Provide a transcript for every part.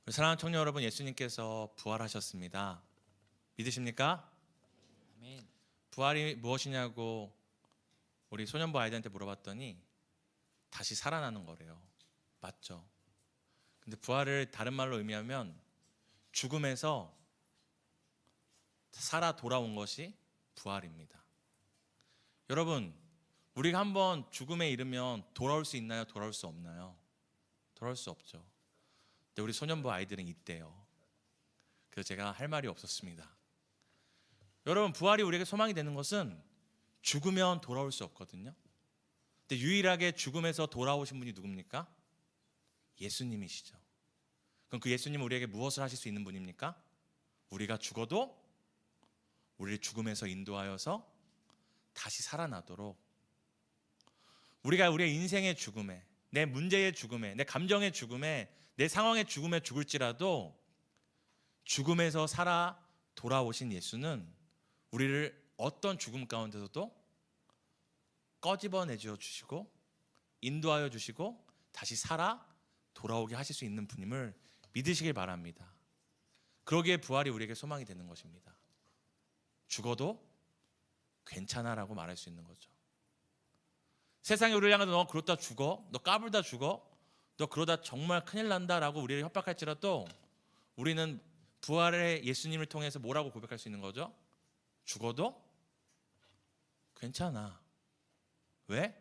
우리 사랑하는 청년 여러분, 예수님께서 부활하셨습니다. 믿으십니까? 아멘. 부활이 무엇이냐고 우리 소년부 아이들한테 물어봤더니 다시 살아나는 거래요. 맞죠? 근데 부활을 다른 말로 의미하면 죽음에서 살아 돌아온 것이 부활입니다. 여러분, 우리가 한번 죽음에 이르면 돌아올 수 있나요? 돌아올 수 없나요? 돌아올 수 없죠. 근데 우리 소년부 아이들은 있대요. 그래서 제가 할 말이 없었습니다. 여러분, 부활이 우리에게 소망이 되는 것은 죽으면 돌아올 수 없거든요. 근데 유일하게 죽음에서 돌아오신 분이 누굽니까? 예수님이시죠. 그럼 그 예수님은 우리에게 무엇을 하실 수 있는 분입니까? 우리가 죽어도 우리를 죽음에서 인도하여서 다시 살아나도록, 우리가 우리의 인생의 죽음에, 내 문제의 죽음에, 내 감정의 죽음에, 내 상황의 죽음에 죽을지라도 죽음에서 살아 돌아오신 예수는 우리를 어떤 죽음 가운데서도 꺼집어내줘 주시고 인도하여 주시고 다시 살아 돌아오게 하실 수 있는 분임을 믿으시길 바랍니다. 그러기에 부활이 우리에게 소망이 되는 것입니다. 죽어도 괜찮아라고 말할 수 있는 거죠. 세상이 우리를 향해서 너 그러다 죽어, 너 까불다 죽어, 너 그러다 정말 큰일 난다라고 우리를 협박할지라도 우리는 부활의 예수님을 통해서 뭐라고 고백할 수 있는 거죠? 죽어도 괜찮아. 왜?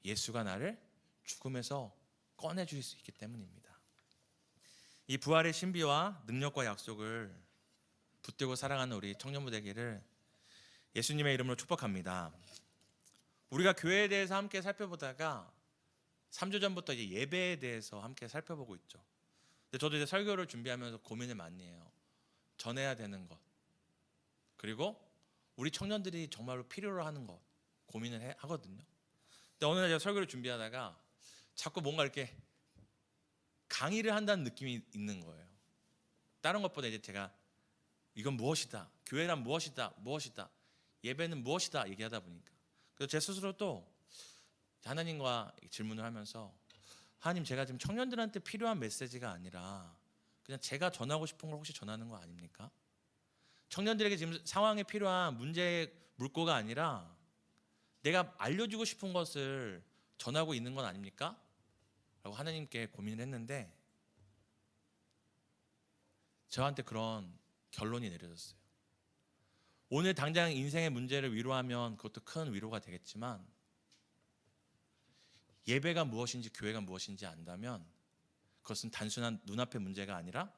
예수가 나를 죽음에서 꺼내주실 수 있기 때문입니다. 이 부활의 신비와 능력과 약속을 붙들고 살아가는 우리 청년부 되기를 예수님의 이름으로 축복합니다. 우리가 교회에 대해서 함께 살펴보다가 3주 전부터 이제 예배에 대해서 함께 살펴보고 있죠. 근데 저도 이제 설교를 준비하면서 고민을 많이 해요. 전해야 되는 것, 그리고 우리 청년들이 정말로 필요로 하는 것 고민을 하거든요. 근데 어느 날 제가 설교를 준비하다가 자꾸 뭔가 이렇게 강의를 한다는 느낌이 있는 거예요. 다른 것보다 이제 제가 이건 무엇이다, 교회란 무엇이다, 무엇이다, 예배는 무엇이다 얘기하다 보니까, 그래서 제 스스로 또 하나님과 질문을 하면서, 하나님, 제가 지금 청년들한테 필요한 메시지가 아니라 그냥 제가 전하고 싶은 걸 혹시 전하는 거 아닙니까? 청년들에게 지금 상황에 필요한 문제의 물꼬가 아니라 내가 알려주고 싶은 것을 전하고 있는 건 아닙니까? 라고 하나님께 고민을 했는데 저한테 그런 결론이 내려졌어요. 오늘 당장 인생의 문제를 위로하면 그것도 큰 위로가 되겠지만 예배가 무엇인지 교회가 무엇인지 안다면 그것은 단순한 눈앞의 문제가 아니라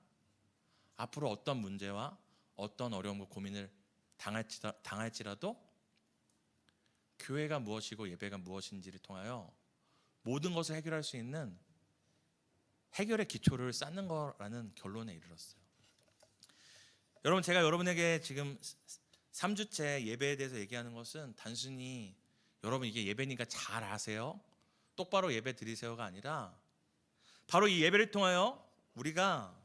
앞으로 어떤 문제와 어떤 어려움과 고민을 당할지라도 교회가 무엇이고 예배가 무엇인지를 통하여 모든 것을 해결할 수 있는 해결의 기초를 쌓는 거라는 결론에 이르렀어요. 여러분, 제가 여러분에게 지금 3주째 예배에 대해서 얘기하는 것은 단순히 여러분 이게 예배니까 잘 아세요, 똑바로 예배 드리세요가 아니라 바로 이 예배를 통하여 우리가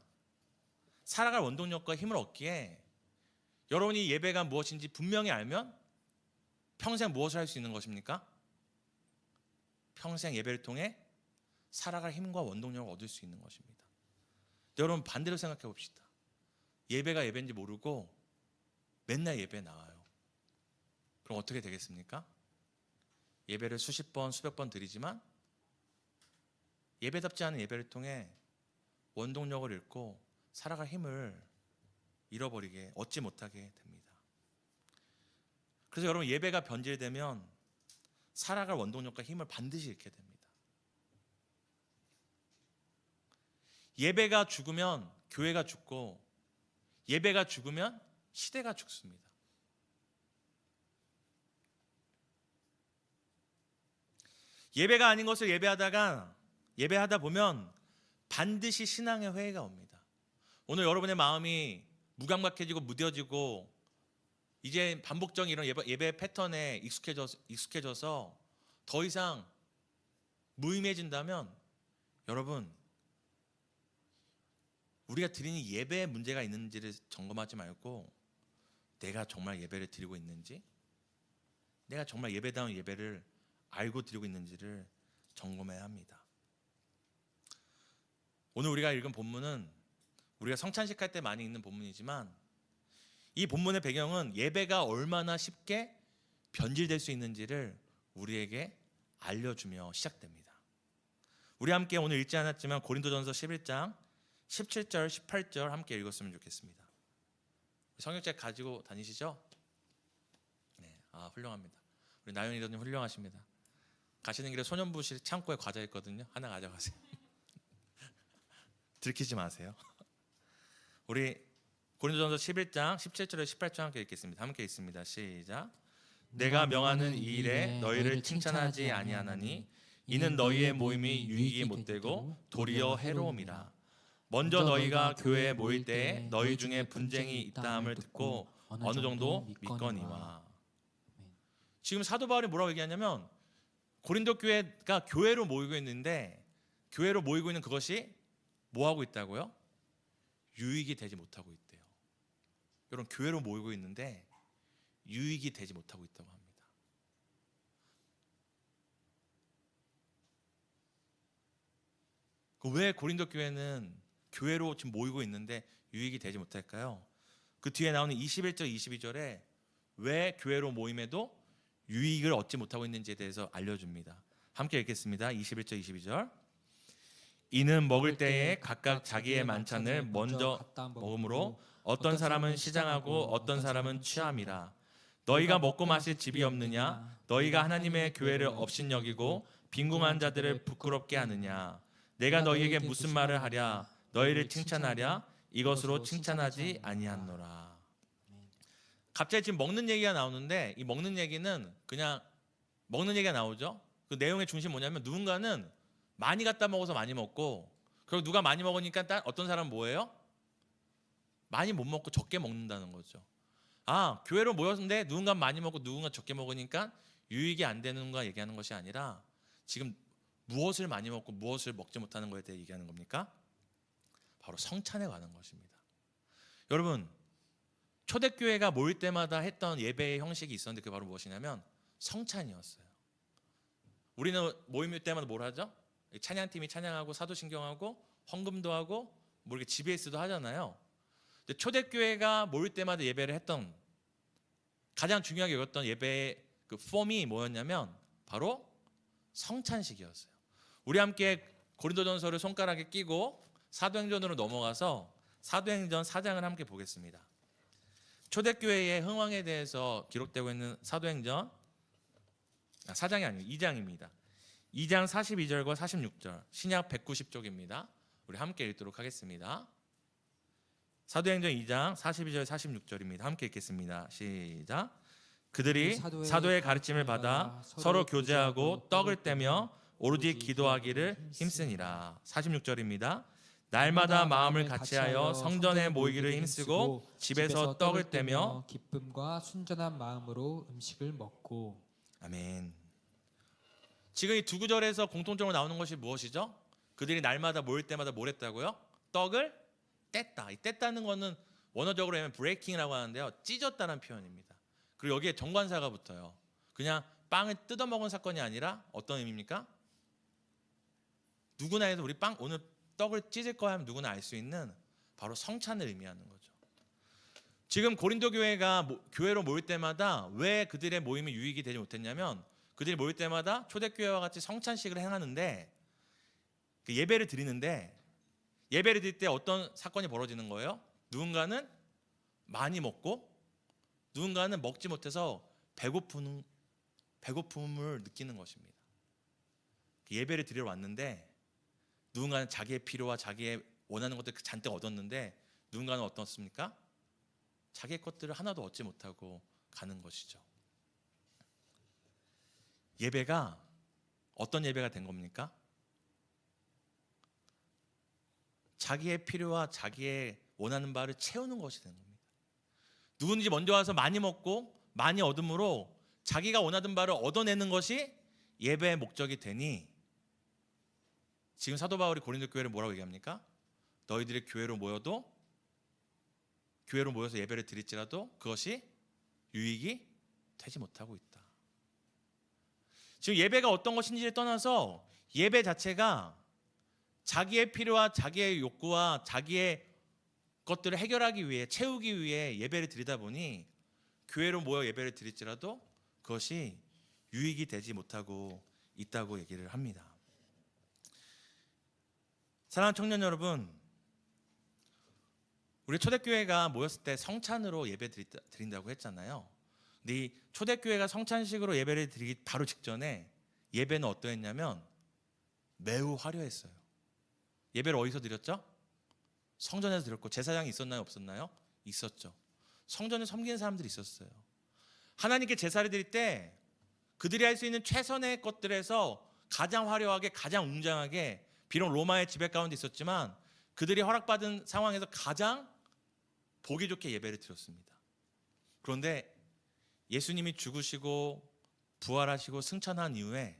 살아갈 원동력과 힘을 얻기에, 여러분이 예배가 무엇인지 분명히 알면 평생 무엇을 할 수 있는 것입니까? 평생 예배를 통해 살아갈 힘과 원동력을 얻을 수 있는 것입니다. 여러분, 반대로 생각해 봅시다. 예배가 예배인지 모르고 맨날 예배에 나와요. 그럼 어떻게 되겠습니까? 예배를 수십 번 수백 번 드리지만 예배답지 않은 예배를 통해 원동력을 잃고 살아갈 힘을 잃어버리게, 얻지 못하게 됩니다. 그래서 여러분, 예배가 변질되면 살아갈 원동력과 힘을 반드시 잃게 됩니다. 예배가 죽으면 교회가 죽고, 예배가 죽으면 시대가 죽습니다. 예배가 아닌 것을 예배하다 보면 반드시 신앙의 회의가 옵니다. 오늘 여러분의 마음이 무감각해지고 무뎌지고 이제 반복적인 이런 예배 패턴에 익숙해져서 더 이상 무의미해진다면, 여러분, 우리가 드리는 예배에 문제가 있는지를 점검하지 말고 내가 정말 예배를 드리고 있는지, 내가 정말 예배다운 예배를 알고 드리고 있는지를 점검해야 합니다. 오늘 우리가 읽은 본문은 우리가 성찬식 할 때 많이 읽는 본문이지만 이 본문의 배경은 예배가 얼마나 쉽게 변질될 수 있는지를 우리에게 알려주며 시작됩니다. 우리 함께 오늘 읽지 않았지만 고린도전서 11장 17절 18절 함께 읽었으면 좋겠습니다. 성경책 가지고 다니시죠? 네, 훌륭합니다. 우리 나연이 도님 훌륭하십니다. 가시는 길에 소년부실 창고에 과자 있거든요. 하나 가져가세요. 들키지 마세요. 우리 고린도전서 11장 17절에 18절 함께 읽겠습니다. 함께 읽습니다. 시작. 내가 명하는 이 일에 너희를 칭찬하지 아니하나니 이는 너희의 모임이 유익이 못되고 도리어 해로움이라. 먼저 너희가 교회에 모일 때에 너희 중에 분쟁이 있다함을 듣고 어느 정도 믿거니와. 지금 사도 바울이 뭐라고 얘기하냐면 고린도 교회가 교회로 모이고 있는데 교회로 모이고 있는 그것이 뭐 하고 있다고요? 유익이 되지 못하고 있대요. 여러분, 교회로 모이고 있는데 유익이 되지 못하고 있다고 합니다. 왜 고린도 교회는 교회로 지금 모이고 있는데 유익이 되지 못할까요? 그 뒤에 나오는 21절 22절에 왜 교회로 모임에도 유익을 얻지 못하고 있는지에 대해서 알려줍니다. 함께 읽겠습니다. 21절 22절. 이는 먹을 때에 각각 자기의 만찬을 먼저 먹음으로 어떤 사람은 시장하고 어떤 사람은 취함이라. 너희가 먹고 마실 집이 없느냐? 너희가 하나님의 교회를 업신여기고 빈궁한 자들을 부끄럽게 하느냐? 내가 너희에게 무슨 말을 하랴? 너희를 칭찬하랴? 이것으로 칭찬하지 아니하노라. 갑자기 지금 먹는 얘기가 나오는데 이 먹는 얘기는 그냥 먹는 얘기가 나오죠. 그 내용의 중심 뭐냐면 누군가는 많이 갖다 먹어서 많이 먹고, 그리고 누가 많이 먹으니까 어떤 사람은 뭐예요? 많이 못 먹고 적게 먹는다는 거죠. 교회로 모였는데 누군가 많이 먹고 누군가 적게 먹으니까 유익이 안 되는가 얘기하는 것이 아니라 지금 무엇을 많이 먹고 무엇을 먹지 못하는 것에 대해 얘기하는 겁니까? 바로 성찬에 관한 것입니다. 여러분, 초대교회가 모일 때마다 했던 예배의 형식이 있었는데 그게 바로 무엇이냐면 성찬이었어요. 우리는 모임 때마다 뭘 하죠? 찬양팀이 찬양하고 사도신경하고 헌금도 하고 뭐 이렇게 GBS도 하잖아요. 근데 초대교회가 모일 때마다 예배를 했던 가장 중요하게 여겼던 예배의 그 폼이 뭐였냐면 바로 성찬식이었어요. 우리 함께 고린도전서를 손가락에 끼고 사도행전으로 넘어가서 사도행전 4장을 함께 보겠습니다. 초대교회의 흥왕에 대해서 기록되고 있는 사도행전 4장이 아니고 2장입니다. 2장 42절과 46절 신약 190쪽입니다. 우리 함께 읽도록 하겠습니다. 사도행전 2장 42절 46절입니다. 함께 읽겠습니다. 시작. 그들이 사도의 가르침을 받아 서로 교제하고 떡을 떼며 오로지 기도하기를 힘쓰니라. 46절입니다. 날마다 마음을 같이하여 성전에 모이기를 힘쓰고 집에서 떡을 떼며 기쁨과 순전한 마음으로 음식을 먹고. 아멘. 지금 이 두 구절에서 공통적으로 나오는 것이 무엇이죠? 그들이 날마다 모일 때마다 뭘 했다고요? 떡을 뗐다. 이 뗐다는 것은 원어적으로 하면 브레이킹이라고 하는데요, 찢었다는 표현입니다. 그리고 여기에 정관사가 붙어요. 그냥 빵을 뜯어먹은 사건이 아니라 어떤 의미입니까? 누구나 해서 우리 오늘 떡을 찢을 거야 하면 누구나 알 수 있는 바로 성찬을 의미하는 거죠. 지금 고린도 교회가 교회로 모일 때마다 왜 그들의 모임이 유익이 되지 못했냐면 그들이 모일 때마다 초대교회와 같이 성찬식을 행하는데 그 예배를 드리는데 예배를 드릴 때 어떤 사건이 벌어지는 거예요? 누군가는 많이 먹고 누군가는 먹지 못해서 배고픔을 느끼는 것입니다. 예배를 드리러 왔는데 누군가는 자기의 필요와 자기의 원하는 것들 잔뜩 얻었는데 누군가는 어떻습니까? 자기의 것들을 하나도 얻지 못하고 가는 것이죠. 예배가 어떤 예배가 된 겁니까? 자기의 필요와 자기의 원하는 바를 채우는 것이 된 겁니다. 누군지 먼저 와서 많이 먹고 많이 얻음으로 자기가 원하던 바를 얻어내는 것이 예배의 목적이 되니 지금 사도 바울이 고린도 교회를 뭐라고 얘기합니까? 너희들이 교회로 모여서 예배를 드릴지라도 그것이 유익이 되지 못하고 있다. 지금 예배가 어떤 것인지를 떠나서 예배 자체가 자기의 필요와 자기의 욕구와 자기의 것들을 해결하기 위해, 채우기 위해 예배를 드리다 보니 교회로 모여 예배를 드릴지라도 그것이 유익이 되지 못하고 있다고 얘기를 합니다. 사랑하는 청년 여러분, 우리 초대교회가 모였을 때 성찬으로 예배 드린다고 했잖아요. 근데 이 초대교회가 성찬식으로 예배를 드리기 바로 직전에 예배는 어떠했냐면 매우 화려했어요. 예배를 어디서 드렸죠? 성전에서 드렸고, 제사장이 있었나요? 없었나요? 있었죠. 성전에 섬기는 사람들이 있었어요. 하나님께 제사를 드릴 때 그들이 할 수 있는 최선의 것들에서 가장 화려하게, 가장 웅장하게, 비록 로마의 지배 가운데 있었지만 그들이 허락받은 상황에서 가장 보기 좋게 예배를 드렸습니다. 그런데 예수님이 죽으시고 부활하시고 승천한 이후에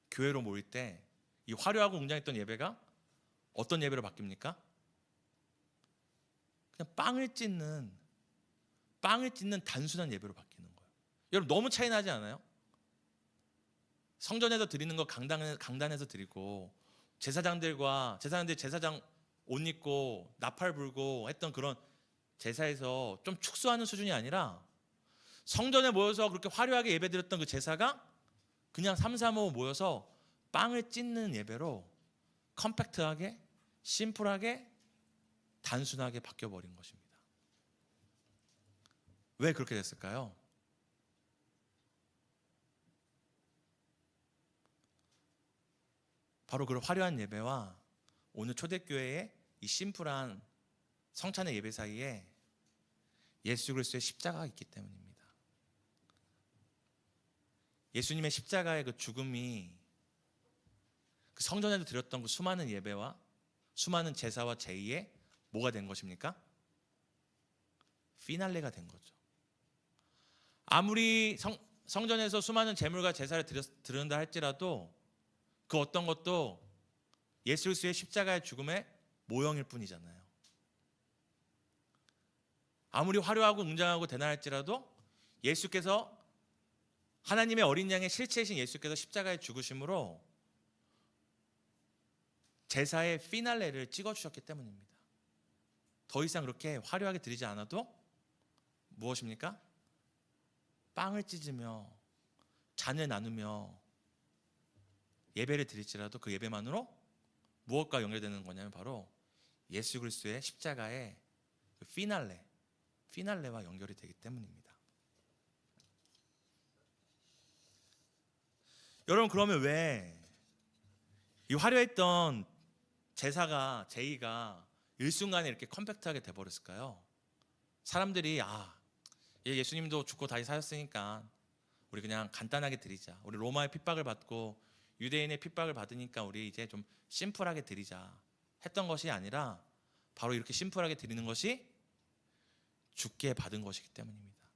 교회로 모일 때 이 화려하고 웅장했던 예배가 어떤 예배로 바뀝니까? 그냥 빵을 찢는 단순한 예배로 바뀌는 거예요. 여러분, 너무 차이 나지 않아요? 성전에서 드리는 거 강단에서 드리고, 제사장들 제사장 옷 입고 나팔 불고 했던 그런 제사에서 좀 축소하는 수준이 아니라 성전에 모여서 그렇게 화려하게 예배드렸던 그 제사가 그냥 3, 4, 5 모여서 빵을 찢는 예배로 컴팩트하게, 심플하게, 단순하게 바뀌어버린 것입니다. 왜 그렇게 됐을까요? 바로 그 화려한 예배와 오늘 초대교회의 이 심플한 성찬의 예배 사이에 예수 그리스도의 십자가가 있기 때문입니다. 예수님의 십자가의 그 죽음이 그 성전에도 드렸던 그 수많은 예배와 수많은 제사와 제의에 뭐가 된 것입니까? 피날레가 된 거죠. 아무리 성전에서 수많은 제물과 제사를 드린다 할지라도 그 어떤 것도 예수 그리스도의 십자가의 죽음의 모형일 뿐이잖아요. 아무리 화려하고 웅장하고 대단할지라도 예수께서, 하나님의 어린 양의 실체이신 예수께서 십자가에 죽으심으로 제사의 피날레를 찍어주셨기 때문입니다. 더 이상 그렇게 화려하게 드리지 않아도 무엇입니까? 빵을 찢으며 잔을 나누며 예배를 드릴지라도 그 예배만으로 무엇과 연결되는 거냐면 바로 예수 그리스도의 십자가의 그 피날레와 연결이 되기 때문입니다. 여러분, 그러면 왜 이 화려했던 제의가 일순간에 이렇게 컴팩트하게 돼버렸을까요? 사람들이 예수님도 죽고 다시 사셨으니까 우리 그냥 간단하게 드리자, 우리 로마의 핍박을 받고 유대인의 핍박을 받으니까 우리 이제 좀 심플하게 드리자 했던 것이 아니라 바로 이렇게 심플하게 드리는 것이 주께 받은 것이기 때문입니다.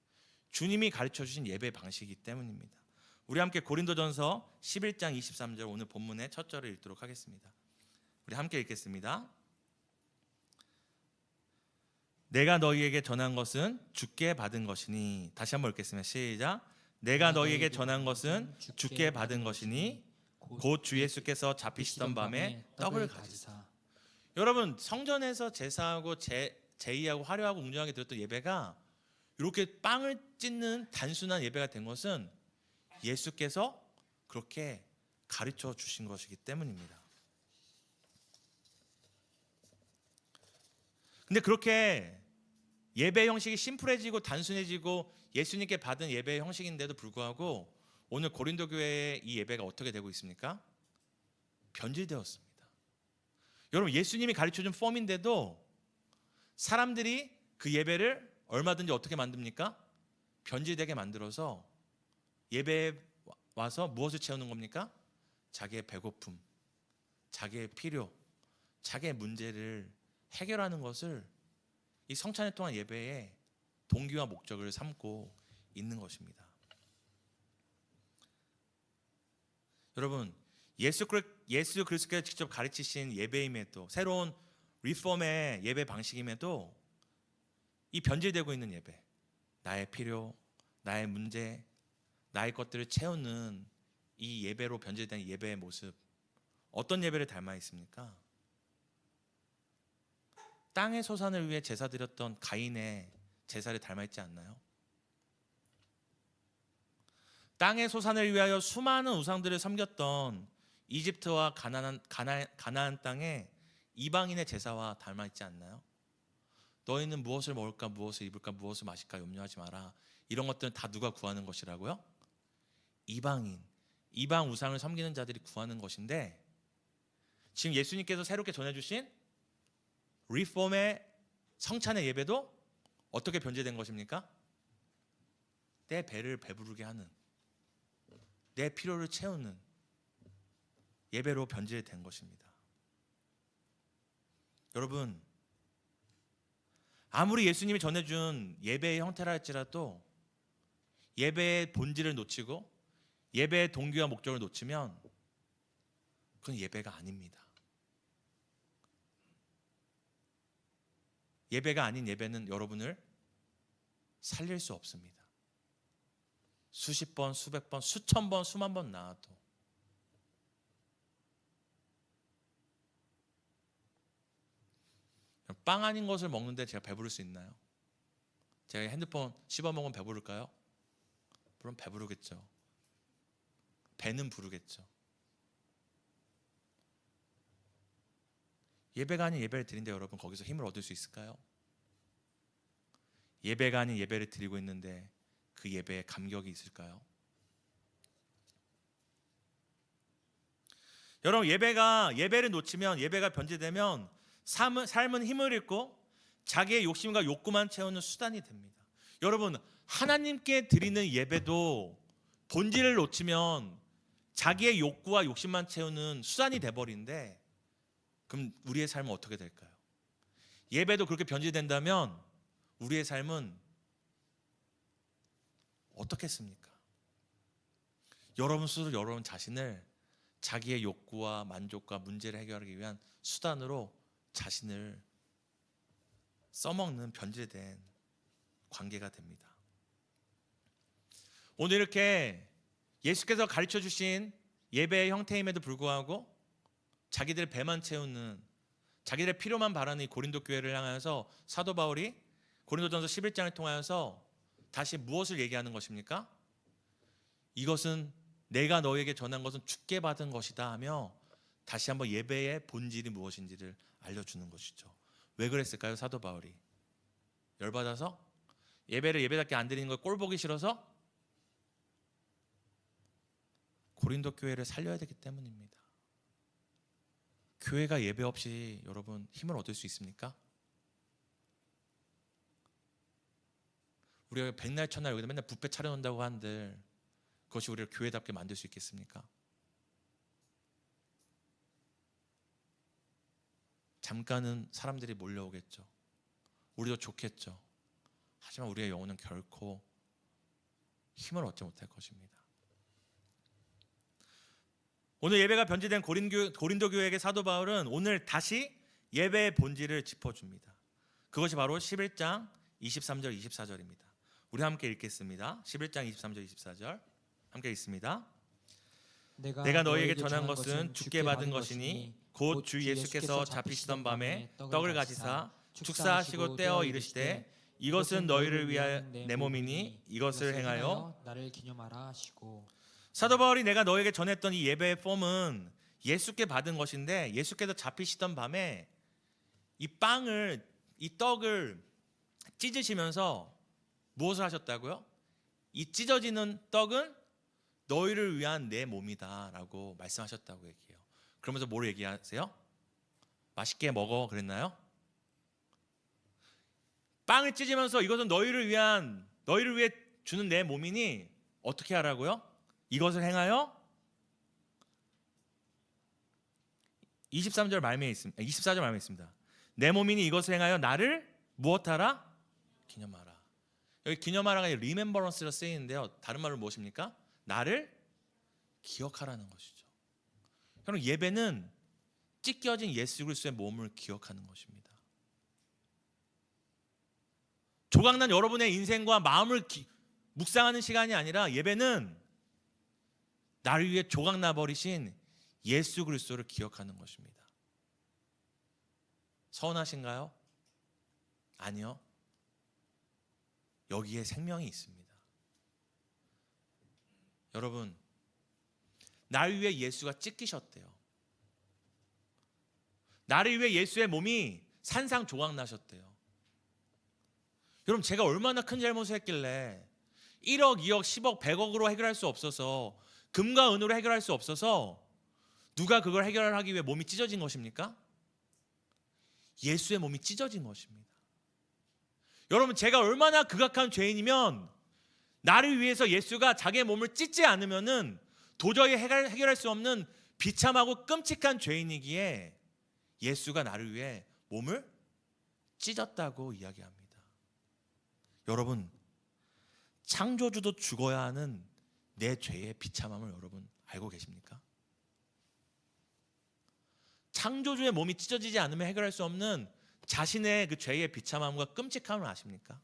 주님이 가르쳐 주신 예배 방식이기 때문입니다. 우리 함께 고린도전서 11장 23절 오늘 본문의 첫 절을 읽도록 하겠습니다. 우리 함께 읽겠습니다. 내가 너희에게 전한 것은 주께 받은 것이니. 다시 한번 읽겠습니다. 시작. 내가 너희에게 전한 것은 주께 받은 것이니 곧 주 예수께서 잡히시던 밤에 떡을 가지사. 여러분, 성전에서 제사하고 제의하고 화려하고 웅장하게 드렸던 예배가 이렇게 빵을 찢는 단순한 예배가 된 것은 예수께서 그렇게 가르쳐 주신 것이기 때문입니다. 근데 그렇게 예배 형식이 심플해지고 단순해지고 예수님께 받은 예배 형식인데도 불구하고 오늘 고린도 교회의 이 예배가 어떻게 되고 있습니까? 변질되었습니다. 여러분, 예수님이 가르쳐준 폼인데도 사람들이 그 예배를 얼마든지 어떻게 만듭니까? 변질되게 만들어서 예배에 와서 무엇을 채우는 겁니까? 자기의 배고픔, 자기의 필요, 자기의 문제를 해결하는 것을 이 성찬을 통한 예배의 동기와 목적을 삼고 있는 것입니다. 여러분, 예수 그리스도께서 직접 가르치신 예배임에도, 새로운 리폼의 예배 방식임에도 이 변질되고 있는 예배, 나의 필요, 나의 문제, 나의 것들을 채우는 이 예배로 변질된 예배의 모습, 어떤 예배를 닮아 있습니까? 땅의 소산을 위해 제사 드렸던 가인의 제사를 닮아 있지 않나요? 땅의 소산을 위하여 수많은 우상들을 섬겼던 이집트와 가나안 땅의 이방인의 제사와 닮아 있지 않나요? 너희는 무엇을 먹을까, 무엇을 입을까, 무엇을 마실까 염려하지 마라. 이런 것들은 다 누가 구하는 것이라고요? 이방인, 이방 우상을 섬기는 자들이 구하는 것인데, 지금 예수님께서 새롭게 전해주신 리폼의 성찬의 예배도 어떻게 변제된 것입니까? 내 배를 배부르게 하는, 내 필요를 채우는 예배로 변제된 것입니다. 여러분, 아무리 예수님이 전해준 예배의 형태라 할지라도 예배의 본질을 놓치고 예배의 동기와 목적을 놓치면 그건 예배가 아닙니다. 예배가 아닌 예배는 여러분을 살릴 수 없습니다. 수십 번, 수백 번, 수천 번, 수만 번 나와도. 빵 아닌 것을 먹는데 제가 배부를 수 있나요? 제가 핸드폰 씹어먹으면 배부를까요? 물론 배부르겠죠. 배는 부르겠죠. 예배가 아닌 예배를 드린데 여러분 거기서 힘을 얻을 수 있을까요? 예배가 아닌 예배를 드리고 있는데 그 예배에 감격이 있을까요? 여러분, 예배를 놓치면, 예배가 변제되면 삶은 힘을 잃고 자기의 욕심과 욕구만 채우는 수단이 됩니다. 여러분, 하나님께 드리는 예배도 본질을 놓치면 자기의 욕구와 욕심만 채우는 수단이 돼버리는데, 그럼 우리의 삶은 어떻게 될까요? 예배도 그렇게 변질된다면 우리의 삶은 어떻겠습니까? 여러분 스스로 여러분 자신을 자기의 욕구와 만족과 문제를 해결하기 위한 수단으로 자신을 써먹는 변질된 관계가 됩니다. 오늘 이렇게 예수께서 가르쳐 주신 예배의 형태임에도 불구하고 자기들 배만 채우는, 자기들의 필요만 바라는 이 고린도 교회를 향하여서 사도 바울이 고린도전서 11장을 통하여서 다시 무엇을 얘기하는 것입니까? 이것은 내가 너에게 전한 것은 주께 받은 것이다 하며 다시 한번 예배의 본질이 무엇인지를 알려주는 것이죠. 왜 그랬을까요? 사도 바울이 열받아서? 예배를 예배답게 안 드리는 걸 꼴 보기 싫어서? 고린도 교회를 살려야 되기 때문입니다. 교회가 예배 없이 여러분 힘을 얻을 수 있습니까? 우리가 백날 첫날 여기다 맨날 뷔페 차려놓는다고 한들 그것이 우리를 교회답게 만들 수 있겠습니까? 잠깐은 사람들이 몰려오겠죠. 우리도 좋겠죠. 하지만 우리의 영혼은 결코 힘을 얻지 못할 것입니다. 오늘 예배가 변질된 고린도 교회에게 사도 바울은 오늘 다시 예배의 본질을 짚어줍니다. 그것이 바로 11장 23절 24절입니다. 우리 함께 읽겠습니다. 11장 23절 24절 함께 읽습니다. 내가 너희에게 전한 것은 주께 받은 것이니 곧 주 예수께서 잡히시던 밤에 떡을 가지사 축사하시고 떼어 이르시되 이것은 너희를 위한 내 몸이니 이것을 행하여 나를 기념하라 하시고. 사도 바울이 내가 너에게 전했던 이 예배의 폼은 예수께 받은 것인데 예수께서 잡히시던 밤에 이 떡을 찢으시면서 무엇을 하셨다고요? 이 찢어지는 떡은 너희를 위한 내 몸이다라고 말씀하셨다고 얘기해요. 그러면서 뭘 얘기하세요? 맛있게 먹어 그랬나요? 빵을 찢으면서 이것은 너희를 위해 주는 내 몸이니 어떻게 하라고요? 이것을 행하여 24절 말미에 있습니다. 내 몸이니 이것을 행하여 나를 무엇하라? 기념하라. 여기 기념하라가 리멤버런스로 쓰이는데요. 다른 말로 무엇입니까? 나를 기억하라는 것이죠. 여러분, 예배는 찢겨진 예수 그리스도의 몸을 기억하는 것입니다. 조각난 여러분의 인생과 마음을 묵상하는 시간이 아니라 예배는 나를 위해 조각나 버리신 예수 그리스도를 기억하는 것입니다. 서운하신가요? 아니요. 여기에 생명이 있습니다. 여러분, 나를 위해 예수가 찢기셨대요. 나를 위해 예수의 몸이 산산조각 나셨대요. 여러분, 제가 얼마나 큰 잘못을 했길래 1억, 2억, 10억, 100억으로 해결할 수 없어서, 금과 은으로 해결할 수 없어서 누가 그걸 해결하기 위해 몸이 찢어진 것입니까? 예수의 몸이 찢어진 것입니다. 여러분, 제가 얼마나 극악한 죄인이면 나를 위해서 예수가 자기의 몸을 찢지 않으면은 도저히 해결할 수 없는 비참하고 끔찍한 죄인이기에 예수가 나를 위해 몸을 찢었다고 이야기합니다. 여러분, 창조주도 죽어야 하는 내 죄의 비참함을 여러분 알고 계십니까? 창조주의 몸이 찢어지지 않으면 해결할 수 없는 자신의 그 죄의 비참함과 끔찍함을 아십니까?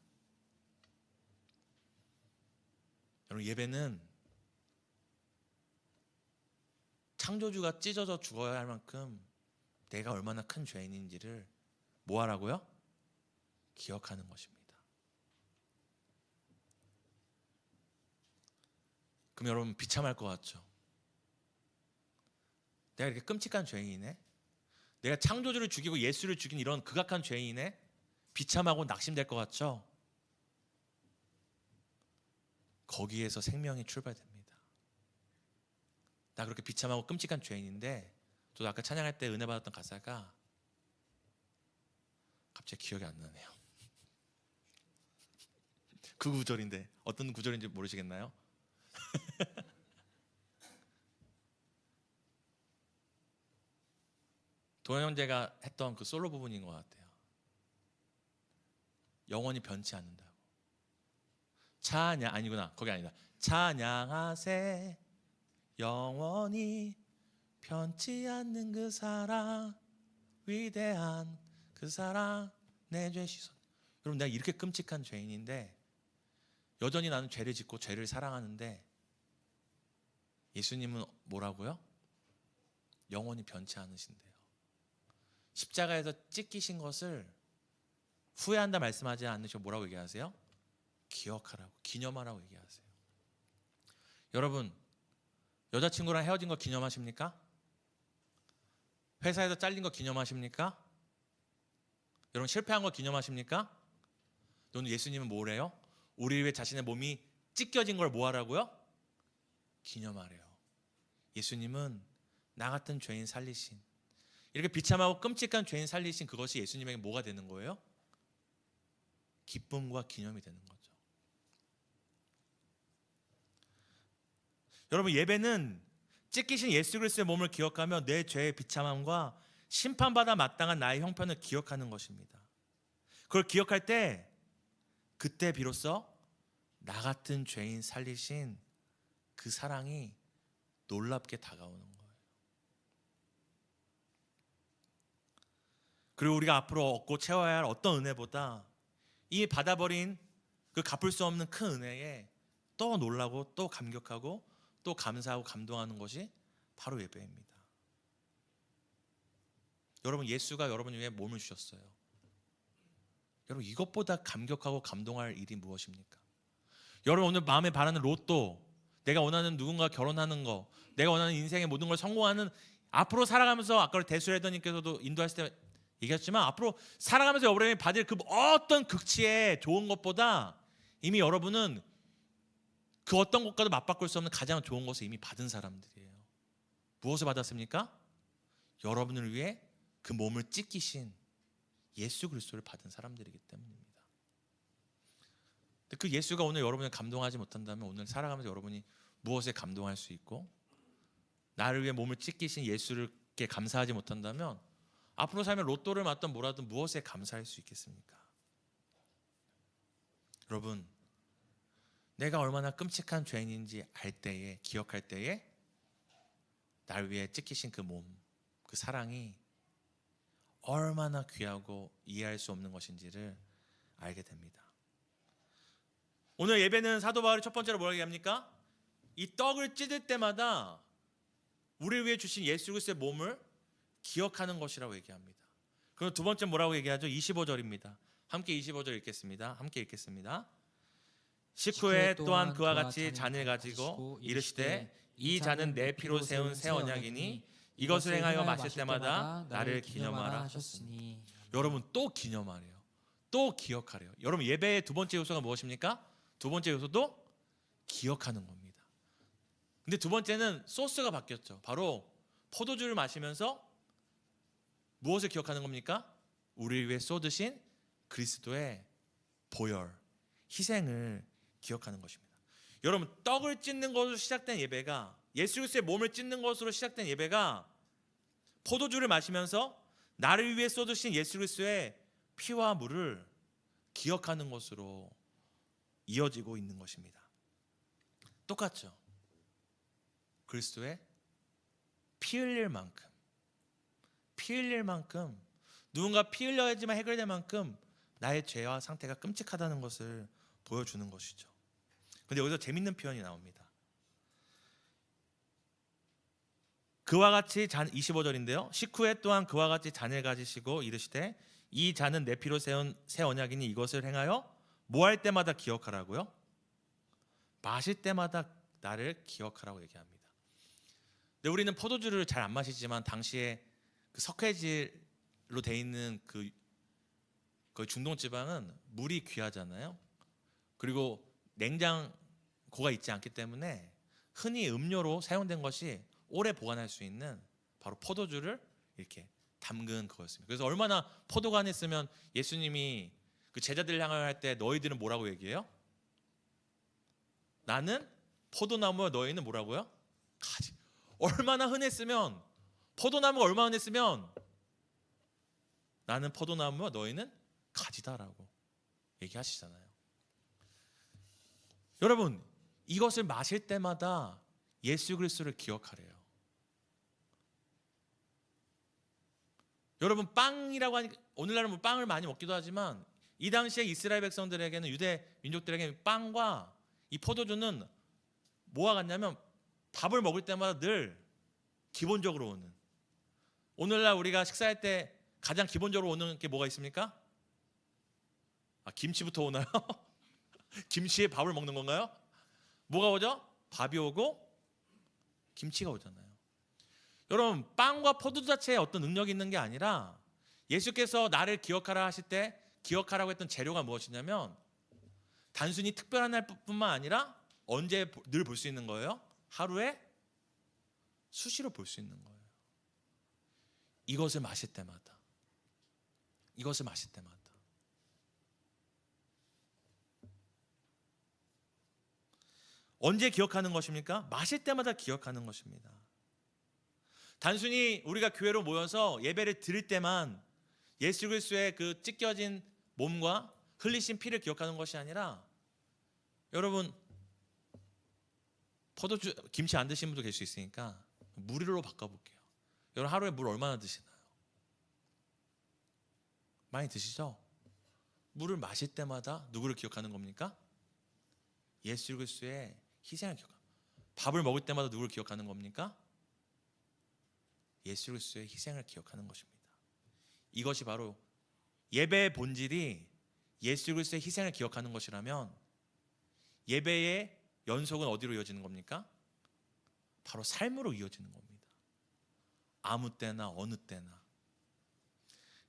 여러분, 예배는 창조주가 찢어져 죽어야 할 만큼 내가 얼마나 큰 죄인인지를 뭐 하라고요? 기억하는 것입니다. 그럼 여러분, 비참할 것 같죠? 내가 이렇게 끔찍한 죄인이네? 내가 창조주를 죽이고 예수를 죽인 이런 극악한 죄인이네? 비참하고 낙심될 것 같죠? 거기에서 생명이 출발됩니다. 나 그렇게 비참하고 끔찍한 죄인인데, 저도 아까 찬양할 때 은혜 받았던 가사가 갑자기 기억이 안 나네요. 그 구절인데 어떤 구절인지 모르시겠나요? 도현 형제가 했던 그 솔로 부분인 것 같아요. 영원히 변치 않는다고. 찬양, 아니구나, 거기 아니다. 찬양하세 영원히 변치 않는 그 사랑, 위대한 그 사랑, 내 죄 씻어. 여러분, 내가 이렇게 끔찍한 죄인인데 여전히 나는 죄를 짓고 죄를 사랑하는데 예수님은 뭐라고요? 영원히 변치 않으신대요. 십자가에서 찢기신 것을 후회한다 말씀하지 않으시고 뭐라고 얘기하세요? 기억하라고, 기념하라고 얘기하세요. 여러분, 여자친구랑 헤어진 거 기념하십니까? 회사에서 잘린 거 기념하십니까? 여러분, 실패한 거 기념하십니까? 오늘 예수님은 뭐래요? 우리 위해 자신의 몸이 찢겨진 걸 뭐하라고요? 기념하래요. 예수님은 나 같은 죄인 살리신, 이렇게 비참하고 끔찍한 죄인 살리신 그것이 예수님에게 뭐가 되는 거예요? 기쁨과 기념이 되는 거죠. 여러분, 예배는 찢기신 예수 그리스도의 몸을 기억하며 내 죄의 비참함과 심판받아 마땅한 나의 형편을 기억하는 것입니다. 그걸 기억할 때 그때 비로소 나 같은 죄인 살리신 그 사랑이 놀랍게 다가오는 거예요. 그리고 우리가 앞으로 얻고 채워야 할 어떤 은혜보다 이 받아버린 그 갚을 수 없는 큰 은혜에 또 놀라고 또 감격하고 또 감사하고 감동하는 것이 바로 예배입니다. 여러분, 예수가 여러분 위해 몸을 주셨어요. 여러분, 이것보다 감격하고 감동할 일이 무엇입니까? 여러분, 오늘 마음에 바라는 로또, 내가 원하는 누군가 결혼하는 거, 내가 원하는 인생의 모든 걸 성공하는, 앞으로 살아가면서 아까 대수레더님께서도 인도하실 때 얘기했지만 앞으로 살아가면서 여러분이 받을 그 어떤 극치에 좋은 것보다 이미 여러분은 그 어떤 것과도 맞바꿀 수 없는 가장 좋은 것을 이미 받은 사람들이에요. 무엇을 받았습니까? 여러분을 위해 그 몸을 찢기신 예수 그리스도를 받은 사람들이기 때문입니다. 근데 그 예수가 오늘 여러분을 감동하지 못한다면 오늘 살아가면서 여러분이 무엇에 감동할 수 있고, 나를 위해 몸을 찢기신 예수께 감사하지 못한다면 앞으로 살면 로또를 맞든 뭐라든 무엇에 감사할 수 있겠습니까? 여러분, 내가 얼마나 끔찍한 죄인인지 알 때에, 기억할 때에 나를 위해 찢기신 그 몸, 그 사랑이 얼마나 귀하고 이해할 수 없는 것인지를 알게 됩니다. 오늘 예배는 사도 바울이 첫 번째로 뭐라고 얘기합니까? 이 떡을 찢을 때마다 우리를 위해 주신 예수 그리스도의 몸을 기억하는 것이라고 얘기합니다. 그리고 두 번째 뭐라고 얘기하죠? 25절입니다. 함께 25절 읽겠습니다. 함께 읽겠습니다. 식후에 또한 그와 같이 잔을 가지고 이르시되 이 잔은 내 피로 세운 새 언약이니 이것을 행하여 마실 때마다 나를 기념하라 하셨으니. 여러분, 또 기념하래요. 또 기억하래요. 여러분, 예배의 두 번째 요소가 무엇입니까? 두 번째 요소도 기억하는 겁니다. 근데 두 번째는 소스가 바뀌었죠. 바로 포도주를 마시면서 무엇을 기억하는 겁니까? 우리를 위해 쏟으신 그리스도의 보혈, 희생을 기억하는 것입니다. 여러분, 떡을 찢는 것으로 시작된 예배가, 예수 그리스도의 몸을 찢는 것으로 시작된 예배가 포도주를 마시면서 나를 위해 쏟으신 예수 그리스도의 피와 물을 기억하는 것으로 이어지고 있는 것입니다. 똑같죠. 그리스도의 피 흘릴 만큼 누군가 피 흘려야지만 해결될 만큼 나의 죄와 상태가 끔찍하다는 것을 보여주는 것이죠. 그런데 여기서 재밌는 표현이 나옵니다. 그와 같이 잔, 25절인데요. 식후에 또한 그와 같이 잔을 가지시고 이르시되 이 잔은 내 피로 세운 새 언약이니 이것을 행하여 뭐 할 때마다 기억하라고요? 마실 때마다 나를 기억하라고 얘기합니다. 근데 우리는 포도주를 잘 안 마시지만 당시에 그 석회질로 돼 있는 그 중동 지방은 물이 귀하잖아요. 그리고 냉장고가 있지 않기 때문에 흔히 음료로 사용된 것이 오래 보관할 수 있는 바로 포도주를 이렇게 담근 거였습니다. 그래서 얼마나 포도가 안에 있으면 예수님이 그 제자들을 향할 때 너희들은 뭐라고 얘기해요? 나는 포도나무와 너희는 뭐라고요? 가지. 얼마나 흔했으면, 포도나무가 얼마나 흔했으면 나는 포도나무와 너희는 가지다라고 얘기하시잖아요. 여러분, 이것을 마실 때마다 예수 그리스도를 기억하래요. 여러분, 빵이라고 하니까 오늘날은 뭐 빵을 많이 먹기도 하지만 이 당시에 이스라엘 백성들에게는, 유대 민족들에게는 빵과 이 포도주는 뭐와 같냐면 밥을 먹을 때마다 늘 기본적으로 오는, 오늘날 우리가 식사할 때 가장 기본적으로 오는 게 뭐가 있습니까? 김치부터 오나요? 김치에 밥을 먹는 건가요? 뭐가 오죠? 밥이 오고 김치가 오잖아요. 여러분, 빵과 포도주 자체에 어떤 능력이 있는 게 아니라 예수께서 나를 기억하라 하실 때 기억하라고 했던 재료가 무엇이냐면 단순히 특별한 날뿐만 아니라 언제 늘 볼 수 있는 거예요? 하루에 수시로 볼 수 있는 거예요. 이것을 마실 때마다, 이것을 마실 때마다. 언제 기억하는 것입니까? 마실 때마다 기억하는 것입니다. 단순히 우리가 교회로 모여서 예배를 드릴 때만 예수 그리스도의 그 찢겨진 몸과 흘리신 피를 기억하는 것이 아니라, 여러분, 포도주, 김치 안 드시는 분도 계실 수 있으니까 물로 바꿔볼게요. 여러분, 하루에 물 얼마나 드시나요? 많이 드시죠? 물을 마실 때마다 누구를 기억하는 겁니까? 예수 그리스도의 희생을 기억합니다. 밥을 먹을 때마다 누구를 기억하는 겁니까? 예수 그리스도의 희생을 기억하는 것입니다. 이것이 바로 예배의 본질이 예수 그리스도의 희생을 기억하는 것이라면 예배의 연속은 어디로 이어지는 겁니까? 바로 삶으로 이어지는 겁니다. 아무 때나 어느 때나.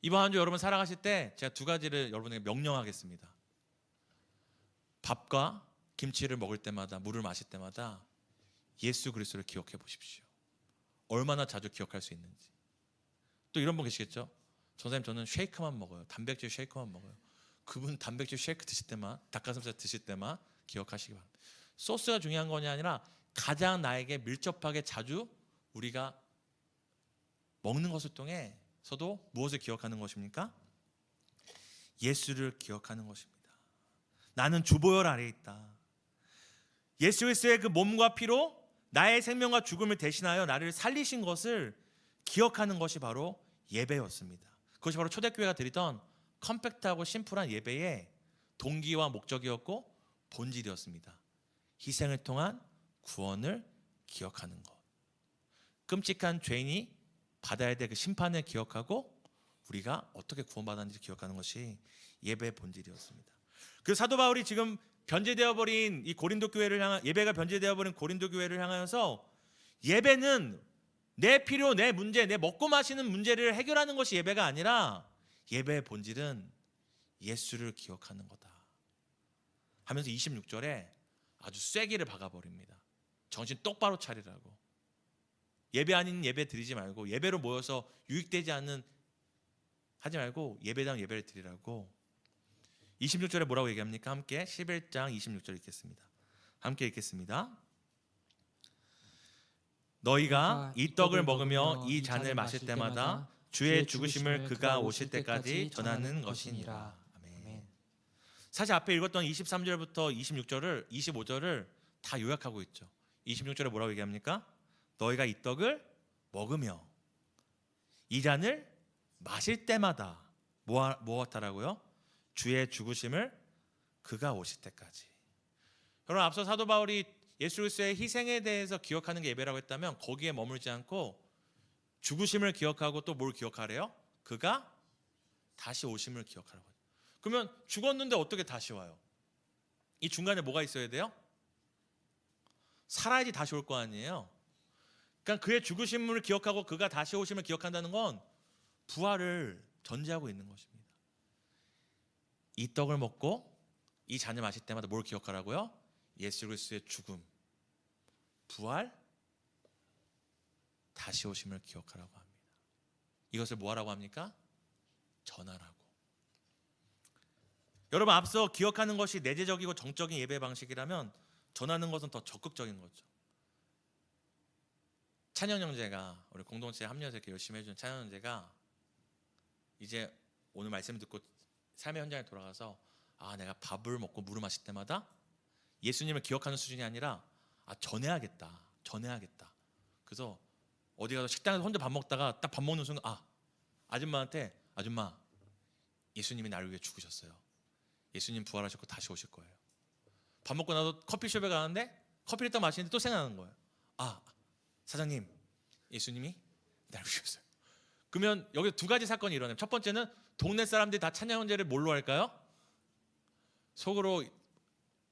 이번 한 주 여러분 살아가실 때 제가 두 가지를 여러분에게 명령하겠습니다. 밥과 김치를 먹을 때마다, 물을 마실 때마다 예수 그리스도를 기억해 보십시오. 얼마나 자주 기억할 수 있는지. 또 이런 분 계시겠죠? 전사님, 저는 쉐이크만 먹어요. 단백질 쉐이크만 먹어요. 그분 단백질 쉐이크 드실 때만, 닭가슴살 드실 때만 기억하시기 바랍니다. 소스가 중요한 것이 아니라 가장 나에게 밀접하게 자주 우리가 먹는 것을 통해서도 무엇을 기억하는 것입니까? 예수를 기억하는 것입니다. 나는 주보혈 아래에 있다. 예수 그리스도의 그 몸과 피로 나의 생명과 죽음을 대신하여 나를 살리신 것을 기억하는 것이 바로 예배였습니다. 그것이 바로 초대교회가 드리던 컴팩트하고 심플한 예배의 동기와 목적이었고 본질이었습니다. 희생을 통한 구원을 기억하는 것. 끔찍한 죄인이 받아야 될 그 심판을 기억하고 우리가 어떻게 구원받았는지 기억하는 것이 예배의 본질이었습니다. 그 사도 바울이 지금 변제되어 버린 이 고린도 교회를 향한 예배가 변제되어 버린 고린도 교회를 향하여서 예배는 내 필요, 내 문제, 내 먹고 마시는 문제를 해결하는 것이 예배가 아니라 예배의 본질은 예수를 기억하는 거다 하면서 26절에 아주 쐐기를 박아버립니다. 정신 똑바로 차리라고. 예배 아닌 예배 드리지 말고, 예배로 모여서 유익되지 않는 하지 말고 예배다운 예배를 드리라고. 26절에 뭐라고 얘기합니까? 함께 11장 26절 읽겠습니다. 함께 읽겠습니다. 너희가 이 떡을 먹으며 이 잔을 마실 때마다 주의 죽으심을 그가 오실 때까지 전하는 것이니라. 아멘. 사실 앞에 읽었던 23절부터 25절을 다 요약하고 있죠. 26절에 뭐라고 얘기합니까? 너희가 이 떡을 먹으며 이 잔을 마실 때마다 무엇하라고요? 주의 죽으심을 그가 오실 때까지. 여러분, 앞서 사도 바울이 예수 그리스도의 희생에 대해서 기억하는 게 예배라고 했다면 거기에 머물지 않고 죽으심을 기억하고 또 뭘 기억하래요? 그가 다시 오심을 기억하라고. 그러면 죽었는데 어떻게 다시 와요? 이 중간에 뭐가 있어야 돼요? 살아야지 다시 올 거 아니에요. 그러니까 그의 죽으심을 기억하고 그가 다시 오심을 기억한다는 건 부활을 전제하고 있는 것입니다. 이 떡을 먹고 이 잔을 마실 때마다 뭘 기억하라고요? 예수 그리스도의 죽음, 부활, 다시 오심을 기억하라고 합니다. 이것을 뭐하라고 합니까? 전하라고. 여러분, 앞서 기억하는 것이 내재적이고 정적인 예배 방식이라면 전하는 것은 더 적극적인 거죠. 찬양 형제가 우리 공동체에 합류해서 이렇게 열심히 해준 찬양 형제가 이제 오늘 말씀을 듣고 삶의 현장에 돌아가서 내가 밥을 먹고 물을 마실 때마다 예수님을 기억하는 수준이 아니라 전해야겠다. 그래서 어디 가서 식당에서 혼자 밥 먹다가 딱 밥 먹는 순간 아줌마한테 아줌마 예수님이 나를 위해 죽으셨어요. 예수님 부활하셨고 다시 오실 거예요. 밥 먹고 나서 커피숍에 가는데 커피를 딱 마시는데 또 생각나는 거예요. 사장님 예수님이 나를 위해 죽으셨어요. 그러면 여기 두 가지 사건이 일어나요. 첫 번째는 동네 사람들이 다 찬양 형제를 뭘로 할까요? 속으로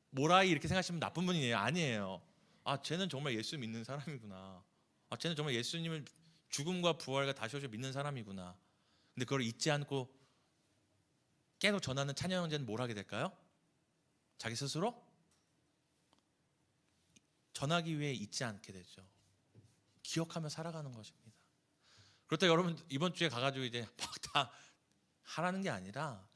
모라이 이렇게 생각하시면 나쁜 분이에요. 아니에요. 쟤는 정말 예수 믿는 사람이구나. 쟤는 정말 예수님을 죽음과 부활과 다시 오실 믿는 사람이구나. 근데 그걸 잊지 않고 계속 전하는 찬양 형제는 뭘 하게 될까요? 자기 스스로 전하기 위해 잊지 않게 되죠. 기억하며 살아가는 것입니다. 그렇다고 여러분 이번 주에 가가지고 이제 막 다 하라는 게 아니라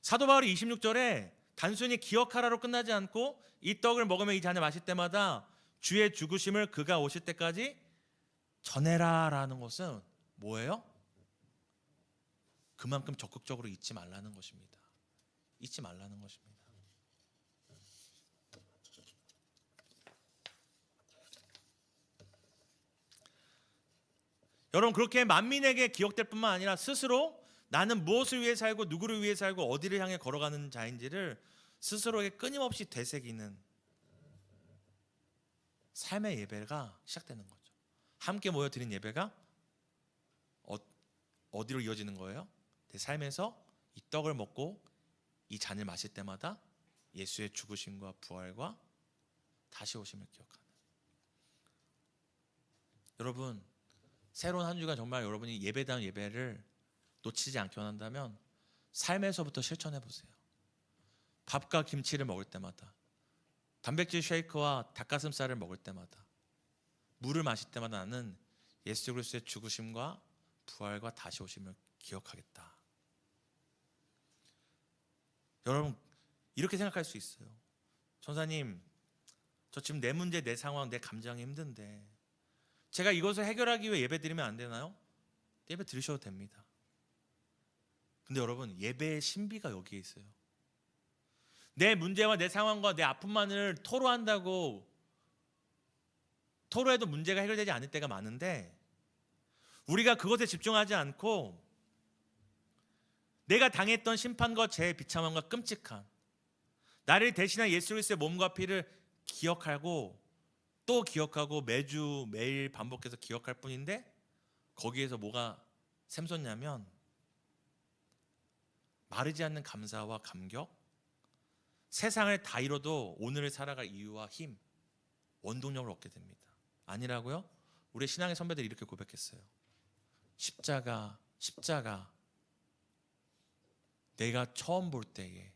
사도 바울이 26절에 단순히 기억하라로 끝나지 않고 이 떡을 먹으며 이 잔을 마실 때마다 주의 죽으심을 그가 오실 때까지 전해라라는 것은 뭐예요? 그만큼 적극적으로 잊지 말라는 것입니다. 잊지 말라는 것입니다. 여러분, 그렇게 만민에게 기억될 뿐만 아니라 스스로 나는 무엇을 위해 살고 누구를 위해 살고 어디를 향해 걸어가는 자인지를 스스로에게 끊임없이 되새기는 삶의 예배가 시작되는 거죠. 함께 모여 드린 예배가 어디로 이어지는 거예요? 내 삶에서 이 떡을 먹고 이 잔을 마실 때마다 예수의 죽으심과 부활과 다시 오심을 기억하는. 여러분, 새로운 한 주가 정말 여러분이 예배다운 예배를 놓치지 않게 원한다면 삶에서부터 실천해 보세요. 밥과 김치를 먹을 때마다, 단백질 쉐이크와 닭가슴살을 먹을 때마다, 물을 마실 때마다 나는 예수 그리스도의 죽으심과 부활과 다시 오심을 기억하겠다. 여러분, 이렇게 생각할 수 있어요. 전사님, 저 지금 내 문제, 내 상황, 내 감정이 힘든데 제가 이것을 해결하기 위해 예배 드리면 안 되나요? 예배 드리셔도 됩니다. 근데 여러분, 예배의 신비가 여기에 있어요. 내 문제와 내 상황과 내 아픔만을 토로한다고 토로해도 문제가 해결되지 않을 때가 많은데, 우리가 그것에 집중하지 않고 내가 당했던 심판과 죄의 비참함과 끔찍한 나를 대신한 예수 그리스도의 몸과 피를 기억하고 또 기억하고 매주 매일 반복해서 기억할 뿐인데, 거기에서 뭐가 샘솟냐면 마르지 않는 감사와 감격, 세상을 다 잃어도 오늘을 살아갈 이유와 힘, 원동력을 얻게 됩니다. 아니라고요? 우리 신앙의 선배들이 이렇게 고백했어요. 십자가, 십자가. 내가 처음 볼 때에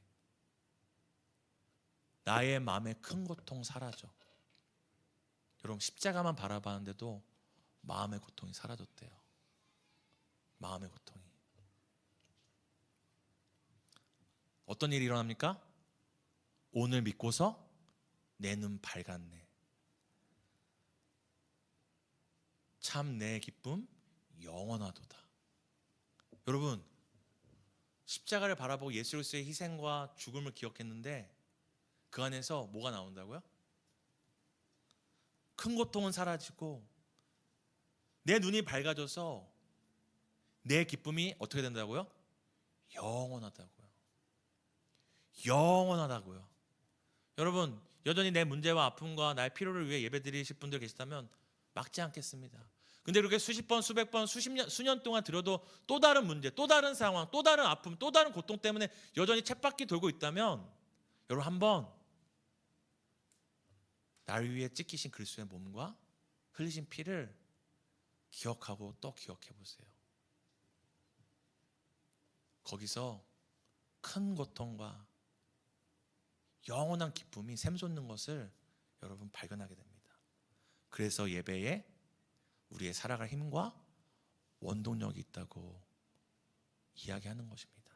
나의 마음의 큰 고통 사라져. 여러분, 십자가만 바라봤는데도 마음의 고통이 사라졌대요. 마음의 고통이. 어떤 일이 일어납니까? 오늘 믿고서 내 눈 밝았네. 참 내 기쁨 영원하도다. 여러분, 십자가를 바라보고 예수 그리스도의 희생과 죽음을 기억했는데 그 안에서 뭐가 나온다고요? 큰 고통은 사라지고 내 눈이 밝아져서 내 기쁨이 어떻게 된다고요? 영원하다고요. 영원하다고요. 여러분, 여전히 내 문제와 아픔과 나의 필요를 위해 예배드리실 분들 계시다면 막지 않겠습니다. 근데 이렇게 수십 번, 수백 번, 수년 동안 들어도 또 다른 문제, 또 다른 상황, 또 다른 아픔, 또 다른 고통 때문에 여전히 쳇바퀴 돌고 있다면 여러분, 한번 나를 위해 찢기신 그리스도의 몸과 흘리신 피를 기억하고 또 기억해 보세요. 거기서 큰 고통과 영원한 기쁨이 샘솟는 것을 여러분 발견하게 됩니다. 그래서 예배에 우리의 살아갈 힘과 원동력이 있다고 이야기하는 것입니다.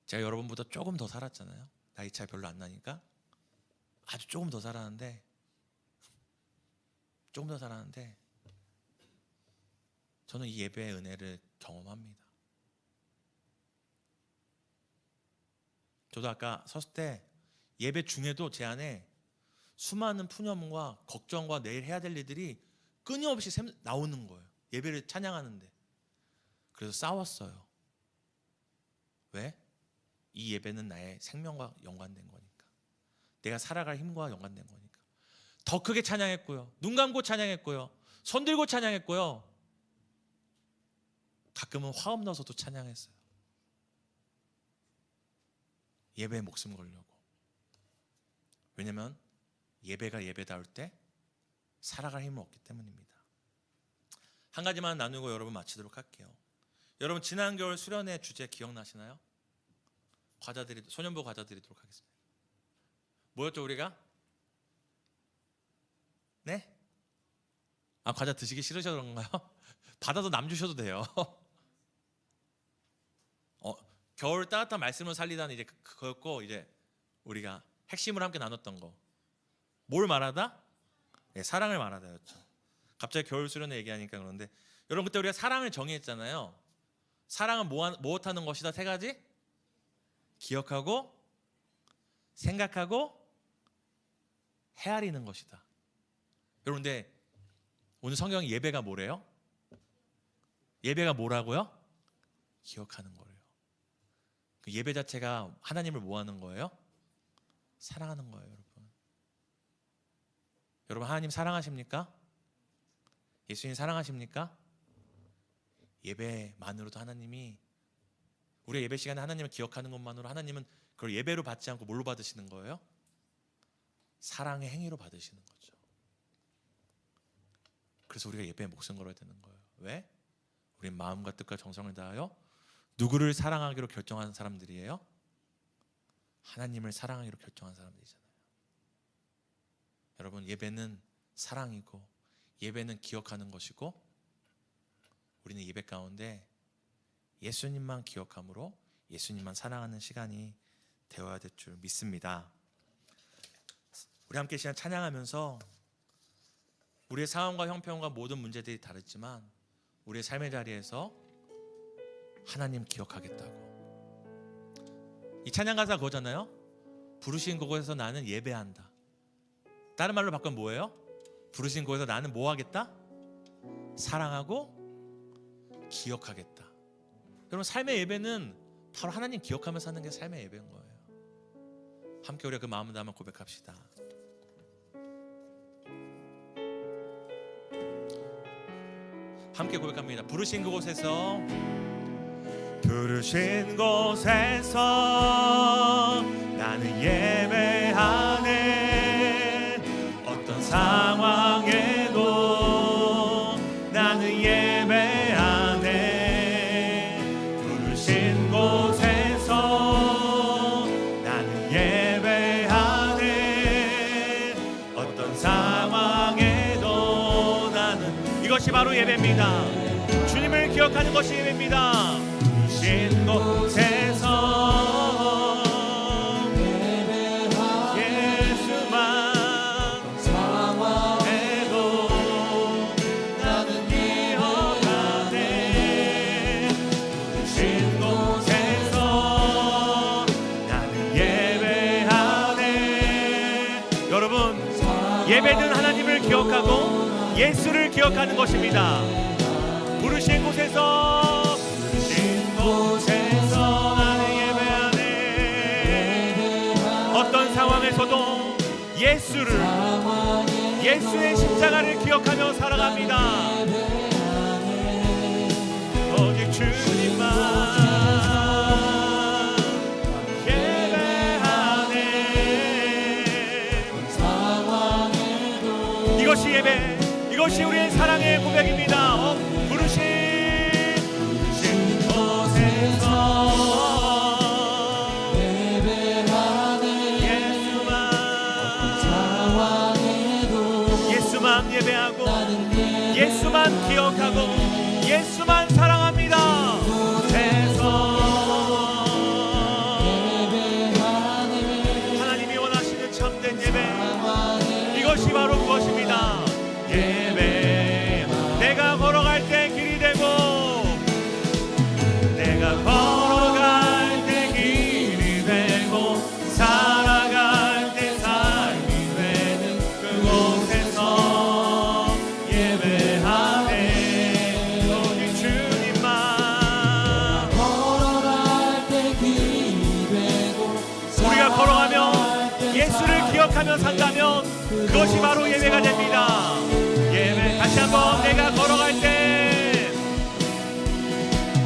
제가 여러분보다 조금 더 살았잖아요. 나이 차이 별로 안 나니까. 아주 조금 더 살았는데 저는 이 예배의 은혜를 경험합니다. 저도 아까 섰을 때 예배 중에도 제 안에 수많은 푸념과 걱정과 내일 해야 될 일들이 끊임없이 나오는 거예요. 예배를 찬양하는데. 그래서 싸웠어요. 왜? 이 예배는 나의 생명과 연관된 거니까. 내가 살아갈 힘과 연관된 거니까. 더 크게 찬양했고요. 눈 감고 찬양했고요. 손 들고 찬양했고요. 가끔은 화음 넣어서도 찬양했어요. 예배에 목숨 걸려고. 왜냐면 예배가 예배다울 때 살아갈 힘을 얻기 때문입니다. 한 가지만 나누고 여러분 마치도록 할게요. 여러분, 지난 겨울 수련회 주제 기억나시나요? 소년부 과자 드리도록 하겠습니다. 뭐였죠 우리가? 네? 과자 드시기 싫으셔서 그런가요? 받아도 남 주셔도 돼요. 겨울 따뜻한 말씀을 살리다는 이제 그거였고, 이제 우리가 핵심을 함께 나눴던 거. 뭘 말하다? 네, 사랑을 말하다였죠. 갑자기 겨울 수련회 얘기하니까 그런데 여러분, 그때 우리가 사랑을 정의했잖아요. 사랑은 무엇하는 것이다? 세 가지? 기억하고, 생각하고, 헤아리는 것이다. 여러분, 근데 오늘 성경 예배가 뭐래요? 예배가 뭐라고요? 기억하는 거래요. 그 예배 자체가 하나님을 뭐 하는 거예요? 사랑하는 거예요, 여러분. 여러분, 하나님 사랑하십니까? 예수님 사랑하십니까? 예배만으로도 하나님이, 우리의 예배 시간에 하나님을 기억하는 것만으로 하나님은 그걸 예배로 받지 않고 뭘로 받으시는 거예요? 사랑의 행위로 받으시는 거죠. 그래서 우리가 예배에 목숨 걸어야 되는 거예요. 왜? 우리 마음과 뜻과 정성을 다하여 누구를 사랑하기로 결정한 사람들이에요? 하나님을 사랑하기로 결정한 사람들이잖아요. 여러분, 예배는 사랑이고 예배는 기억하는 것이고, 우리는 예배 가운데 예수님만 기억함으로 예수님만 사랑하는 시간이 되어야 될 줄 믿습니다. 우리 함께 시간 찬양하면서 우리의 상황과 형편과 모든 문제들이 다르지만 우리의 삶의 자리에서 하나님 기억하겠다고. 이 찬양 가사 그거잖아요. 부르신 곳에서 나는 예배한다. 다른 말로 바꾸면 뭐예요? 부르신 곳에서 나는 뭐 하겠다? 사랑하고 기억하겠다. 여러분, 삶의 예배는 바로 하나님 기억하면서 하는 게 삶의 예배인 거예요. 함께 우리가 그 마음을 담아 고백합시다. 함께 고백합니다. 부르신 그곳에서 부르신 곳에서 나는 예배하네. 어떤 상황에도 나는 예배하네. 부르신 곳에서 나는 예배하네. 어떤 상황에도 나는, 이것이 바로 예배입니다. 주님을 기억하는 것이 예배입니다. 부르신 곳에서 예수만 상황에도 나는 기억하네. 부르신 곳에서 나는 예배하네. 여러분, 예배는 하나님을 기억하고 예수를 기억하는 것입니다. 부르신 곳에서 나는 예배하네. 어떤 상황에서도 예수의 십자가를 기억하며 살아갑니다. 오직 주님만 예배하네. 이것이 예배, 이것이 우리의 사랑의 고백입니다. 부르신 예배하고 예수만 기억하고 예수만 사랑합니다. 하나님이 원하시는 참된 예배, 이것이 바로 그것입니다. 예배, 내가 걸어갈 때 길이 되고, 내가 걸어갈 때 길이 되고, 살아갈 때 삶이 되는 그곳에서 예배하네. 오직 주님만 걸어갈 때 길이 되고, 우리가 걸어가며 예수를 기억하며 산다면 그것이 바로 예배가 됩니다. 예배, 다시 한번, 내가 걸어갈 때,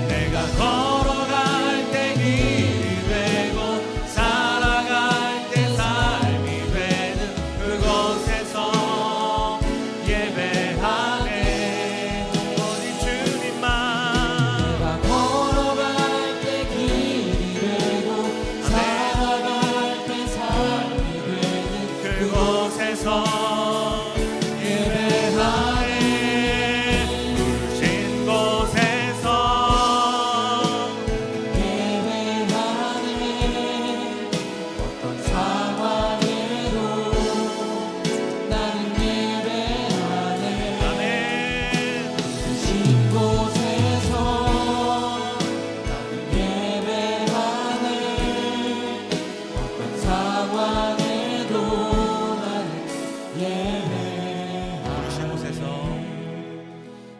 내가 걸어갈 때 길이 되고, 살아갈 때 삶이 되는 그곳에서 예배하네. 오직 주님만. 내가 걸어갈 때 길이 되고, 살아갈 때 삶이 되는 그곳에서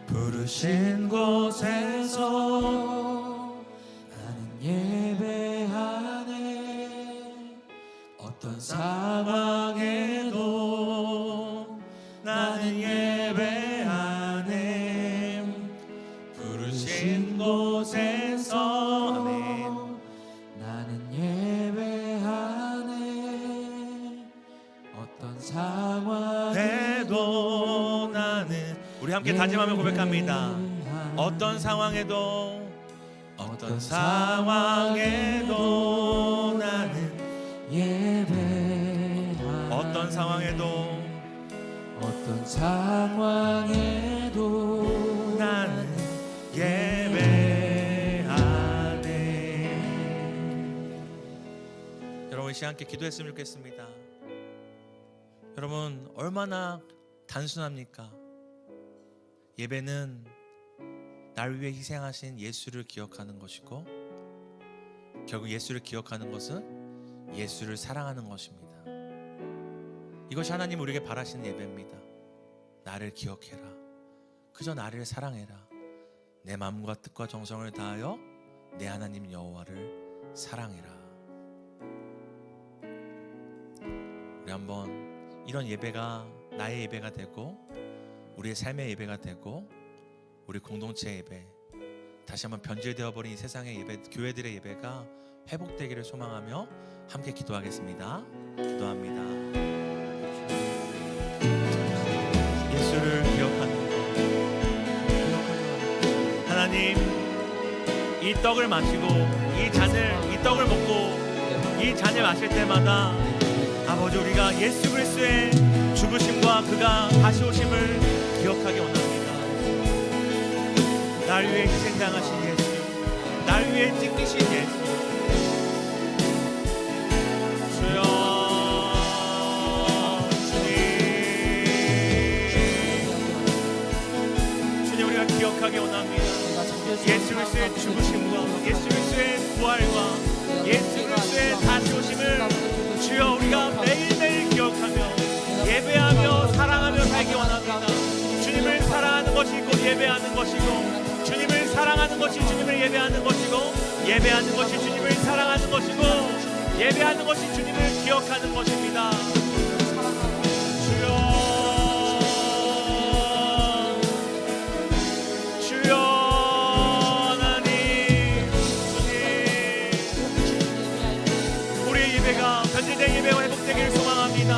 부르신 곳에서 나는 예배하네. 어떤 상황에도 나는 예배하네. 부르신 곳에서 아멘. 나는 예배하네. 어떤 상황에도 나는, 우리 함께 다짐하며 고백합니다. 어떤 상황에도, 어떤 상황에도 나는 예배하네. 어떤 상황에도, 어떤 상황에도 나는 예배하네. 여러분, 이 시간 함께 기도했으면 좋겠습니다. 여러분, 얼마나 단순합니까? 예배는 날 위해 희생하신 예수를 기억하는 것이고, 결국 예수를 기억하는 것은 예수를 사랑하는 것입니다. 이것이 하나님 우리에게 바라시는 예배입니다. 나를 기억해라. 그저 나를 사랑해라. 내 마음과 뜻과 정성을 다하여 내 하나님 여호와를 사랑해라. 우리 한번 이런 예배가 나의 예배가 되고, 우리의 삶의 예배가 되고, 우리 공동체 예배, 다시 한번 변질되어 버린 이 세상의 예배, 교회들의 예배가 회복되기를 소망하며 함께 기도하겠습니다. 기도합니다. 예수를 기억하는 것. 하나님, 이 떡을 마시고 이 떡을 먹고 이 잔을 마실 때마다 아버지, 우리가 예수 그리스도의 죽으심과 그가 다시 오심을 기억하기 원합니다. 날 위해 희생당하신 예수, 날 위해 찢기신 예수. 주여, 주님 우리가 기억하기 원합니다. 예수 그리스도의 죽으심과 예수 그리스도의 부활과 예수 그리스도의 다시 오심을 주여 우리가 매일매일 기억하며 예배하며 사랑하며 살기 원합니다. 주님을 사랑하는 것이 곧 예배하는 것이고, 주님을 사랑하는 것이 주님을 예배하는 것이고, 예배하는 것이 주님을 사랑하는 것이고, 예배하는 것이 주님을 기억하는 것입니다. 주여 하나님, 주님, 우리의 예배가 변질된 예배가 회복되기를 소망합니다.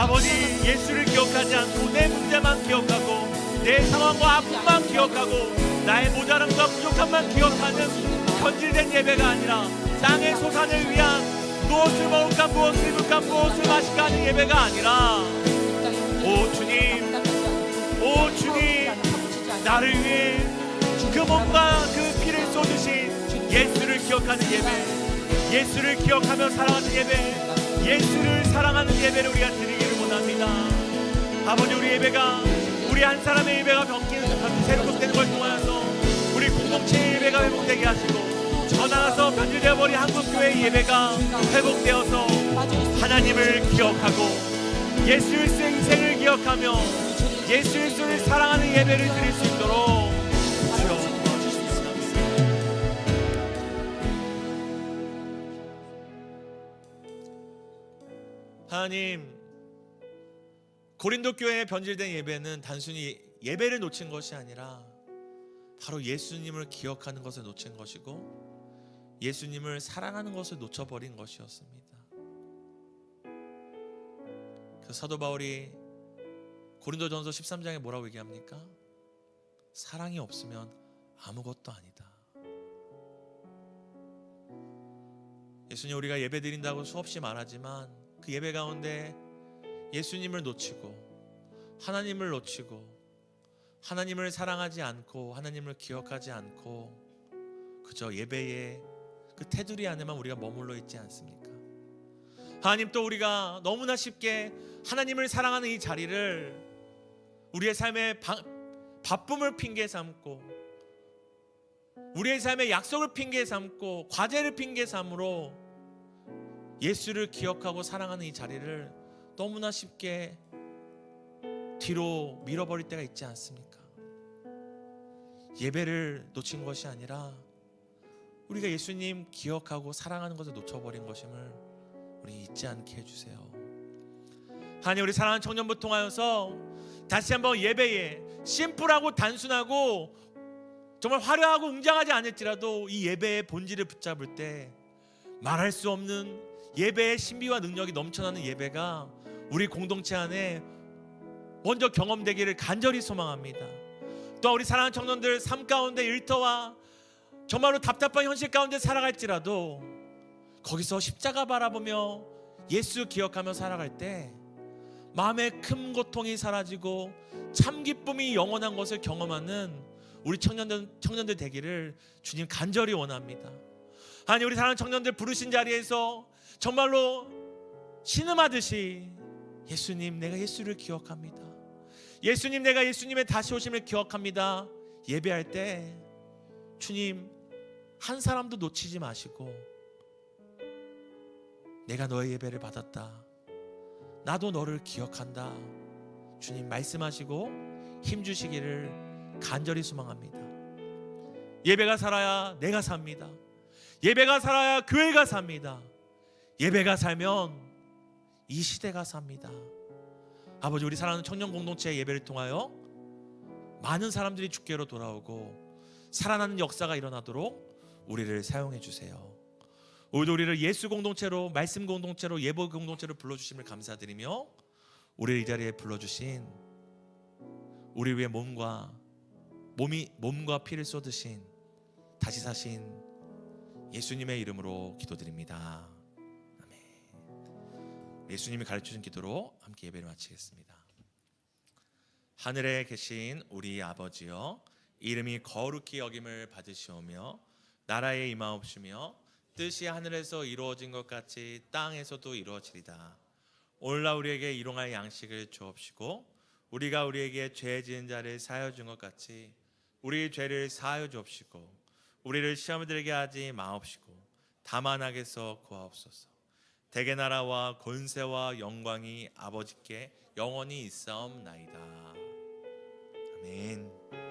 아버지, 예수를 기억하지 않고 내 문제만 기억하고 내 상황과 아픔만 기억하고 나의 모자람과 부족함만 기억하는 변질된 예배가 아니라 땅의 소산을 위한 무엇을 먹을까 무엇을 입을까 무엇을 마실까 하는 예배가 아니라 오 주님, 오 주님, 나를 위해 그 몸과 그 피를 쏟으신 예수를 기억하는 예배, 예수를 기억하며 사랑하는 예배, 예수를 사랑하는 예배를 우리가 드리기를 원합니다. 아버지, 우리 예배가 우리 한 사람의 예배가 회복되는 걸 통하여서 우리 공동체의 예배가 회복되게 하시고, 더 나아가서 변질되어 버린 한국교회의 예배가 회복되어서 하나님을 기억하고 예수 그리스도의 인생을 기억하며 예수 그리스도를 사랑하는 예배를 드릴 수 있도록 주여 도와주시옵소서. 하나님, 고린도 교회의 변질된 예배는 단순히 예배를 놓친 것이 아니라 바로 예수님을 기억하는 것을 놓친 것이고 예수님을 사랑하는 것을 놓쳐버린 것이었습니다. 그 사도 바울이 고린도전서 13장에 뭐라고 얘기합니까? 사랑이 없으면 아무것도 아니다. 예수님, 우리가 예배 드린다고 수없이 말하지만 그 예배 가운데 예수님을 놓치고 하나님을 놓치고 하나님을 사랑하지 않고 하나님을 기억하지 않고 그저 예배의 그 테두리 안에만 우리가 머물러 있지 않습니까? 하나님, 또 우리가 너무나 쉽게 하나님을 사랑하는 이 자리를 우리의 삶의 바쁨을 핑계 삼고 우리의 삶의 약속을 핑계 삼고 과제를 핑계 삼으로 예수를 기억하고 사랑하는 이 자리를 너무나 쉽게 뒤로 밀어버릴 때가 있지 않습니까? 예배를 놓친 것이 아니라 우리가 예수님 기억하고 사랑하는 것을 놓쳐버린 것임을 우리 잊지 않게 해주세요. 하나님, 우리 사랑하는 청년부 통하여서 다시 한번 예배에 심플하고 단순하고 정말 화려하고 웅장하지 않을지라도 이 예배의 본질을 붙잡을 때 말할 수 없는 예배의 신비와 능력이 넘쳐나는 예배가 우리 공동체 안에 먼저 경험되기를 간절히 소망합니다. 또 우리 사랑하는 청년들 삶 가운데 일터와 정말로 답답한 현실 가운데 살아갈지라도 거기서 십자가 바라보며 예수 기억하며 살아갈 때 마음의 큰 고통이 사라지고 참 기쁨이 영원한 것을 경험하는 우리 청년들 되기를 주님 간절히 원합니다. 아니, 우리 사랑하는 청년들 부르신 자리에서 정말로 신음하듯이 예수님, 내가 예수를 기억합니다. 예수님, 내가 예수님의 다시 오심을 기억합니다. 예배할 때 주님, 한 사람도 놓치지 마시고 내가 너의 예배를 받았다, 나도 너를 기억한다, 주님 말씀하시고 힘주시기를 간절히 소망합니다. 예배가 살아야 내가 삽니다. 예배가 살아야 교회가 삽니다. 예배가 살면 이 시대가 삽니다. 아버지, 우리 사랑하는 청년 공동체의 예배를 통하여 많은 사람들이 주께로 돌아오고 살아나는 역사가 일어나도록 우리를 사용해 주세요. 오늘도 우리를 예수 공동체로, 말씀 공동체로, 예배 공동체로 불러주심을 감사드리며 우리를 이 자리에 불러주신 우리 위해 몸과 피를 쏟으신 다시 사신 예수님의 이름으로 기도드립니다. 아멘. 예수님이 가르쳐준 기도로 함께 예배를 마치겠습니다. 하늘에 계신 우리 아버지여, 이름이 거룩히 여김을 받으시오며 나라에 임하옵시며 뜻이 하늘에서 이루어진 것 같이 땅에서도 이루어지리다. 오늘날 우리에게 일용할 양식을 주옵시고 우리가 우리에게 죄 지은 자를 사하여 준 것 같이 우리 죄를 사하여 주옵시고 우리를 시험에 들게 하지 마옵시고 다만 악에서 구하옵소서. 대개 나라와 권세와 영광이 아버지께 영원히 있사옵나이다. 아멘.